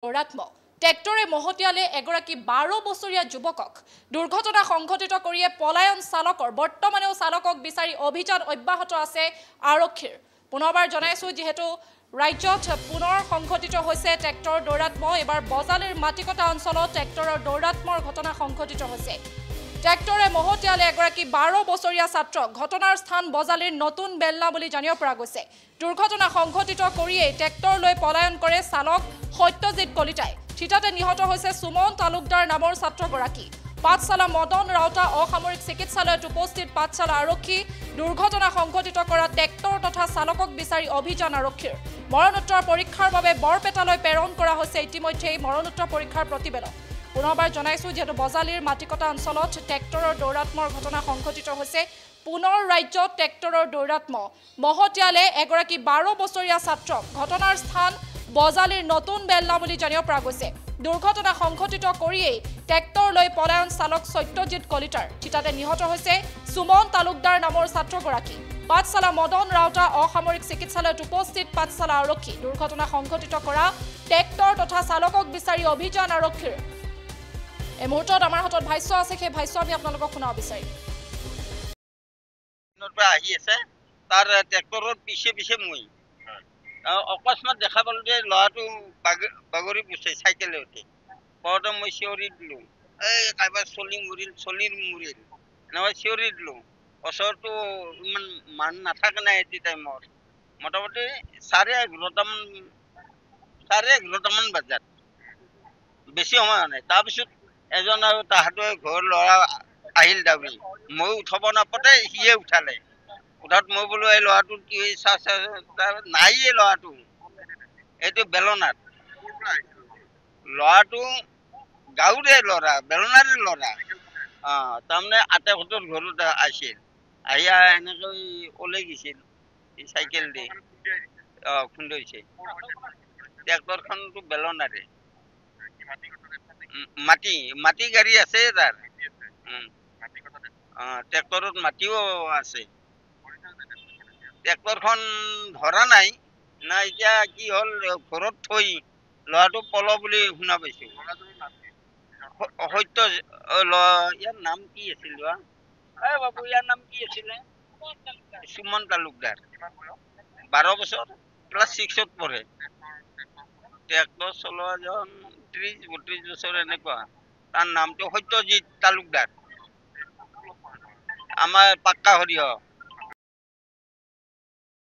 দৌৰাত্ম ট্ৰেক্টৰে মহতিয়ালে এগৰাকী 12 বছৰীয়া যুৱকক দুৰ্ঘটনা সংঘটিত কৰিয়ে পলায়ন চালকৰ বৰ্তমানেও চালকক বিচাৰি অভিযান অব্যাহত আছে আৰক্ষীৰ পুনৰবাৰ জনাইছো যেহেতু ৰাজ্যত পুনৰ সংঘটিত হৈছে ট্ৰেক্টৰ দৌৰাত্ম এবাৰ বজালিৰ মাটিকটা অঞ্চলত ট্ৰেক্টৰৰ দৌৰাত্মৰ ঘটনা সংঘটিত হৈছে ট্ৰেক্টৰে মহতিয়ালে এগৰাকী 12 বছৰীয়া ছাত্ৰক ঘটনাৰ স্থান বজালিৰ নতুন বেলনা বুলি জানিব পৰা গৈছে দুৰ্ঘটনা সংঘটিত কৰিয়ে ট্ৰেক্টৰ লৈ পলায়ন কৰে চালক সত্যজিৎ কলিতাই ঠিতাতে নিহত হৈছে সুমন তালুকদাৰ নামৰ ছাত্ৰগৰাকী পাঠশালা মদন ৰাউতা অসামৰিক চিকিৎসালয়ত উপস্থিত পাঠশালা আৰক্ষী দুৰ্ঘটনা সংঘটিত কৰা ট্ৰেক্টৰ তথা চালকক বিচাৰি অভিযান আৰক্ষীৰ মৰণোত্তৰ পৰীক্ষাৰ বাবে বৰপেটালৈ প্ৰেৰণ কৰা হৈছে ইতিমধ্যে মৰণোত্তৰ পৰীক্ষাৰ প্ৰতিবেদন পুনৰবাৰ জনাইছো যেহেতু বজালিৰ মাটিকটা অঞ্চলত ট্ৰেক্টৰৰ দৌৰাত্মৰ ঘটনা সংঘটিত হৈছে পুনৰ ৰাজ্যত ট্ৰেক্টৰৰ দৌৰাত্ম মহতিয়ালে এগৰাকী 12 বছৰীয়া ছাত্ৰক ঘটনাৰ স্থান বজালিৰ নতুন বেলনা বুলি জানিব পৰা গৈছে দুৰ্ঘটনা সংঘটিত কৰিয়ে ট্ৰেক্টৰ লৈ পলায়ন চালক সত্যজিৎ কলিতাৰ ঠিতাতে নিহত হৈছে সুমন তালুকদাৰ নামৰ ছাত্ৰগৰাকী পাঠশালা মদন ৰাউতা অসামৰিক চিকিৎসালয়ত উপস্থিত পাঠশালা আৰক্ষী দুৰ্ঘটনা সংঘটিত কৰা ট্ৰেক্টৰ তথা চালকক বিচাৰি অভিযান আৰক্ষীৰ এই মুহূৰ্তত আমাৰ হাতত ভাষ্য আছে সেই ভাষ্য আমি আপোনালোকক শুনাব বিচাৰিম আহি আছে তাৰ ট্ৰেক্টৰৰ পিছে মই অকস্মাত দেখা পালো যে ল'ৰাটো বাগৰি গৈছে চাইকেলে উঠি পৰতে মই চিঞৰি দিলো এই কাইবাৰ চলিৰ মুৰিল এনেকৈ চিঞৰি দিলো ওচৰতো ইমান মান নাথাকে নাই এটি টাইমত মোটামুটি 11:30মান বজাত বেছি সময় নাই তাৰপিছত এজন আৰু তাহাঁতৰ ঘৰ ল'ৰা আহিল দাবি মই উঠাব নাপাতে সিয়ে উঠালে উঠাত মই বোলো এই ল'ৰাটো কি নাইয়ে ল'ৰাটো এইটো বেলনাত ল'ৰাটো গাঁৱৰে ল'ৰা বেলনাৰে ল'ৰা তাৰমানে আটেহঁতৰ ঘৰত আছিল আহিয়া এনেকৈ ওলাই গৈছিল চাইকেল দি খুন্দাইছে ট্ৰেক্টৰখনটো বেলনাৰে মাটি গাড়ী আছে তাৰ ট্ৰেক্টৰত মাটিও আছে ট্ৰেক্টৰখন ধৰা নাই না এতিয়া কি হ'ল ঘৰত থৈ ল'ৰাটো পল বুলি শুনা পাইছো সত্য ইয়াৰ নাম কি আছিল বাবু ইয়াৰ নাম কি আছিলে সুমন তালুকদাৰ 12 বছৰ ক্লাছ 6ত পঢ়ে ট্ৰেক্টৰ চলোৱাজন 30-32 বছৰ এনেকুৱা তাৰ নামটো সত্যজিৎ তালুকদাৰ আমাৰ পাক্কা সৰিয়হ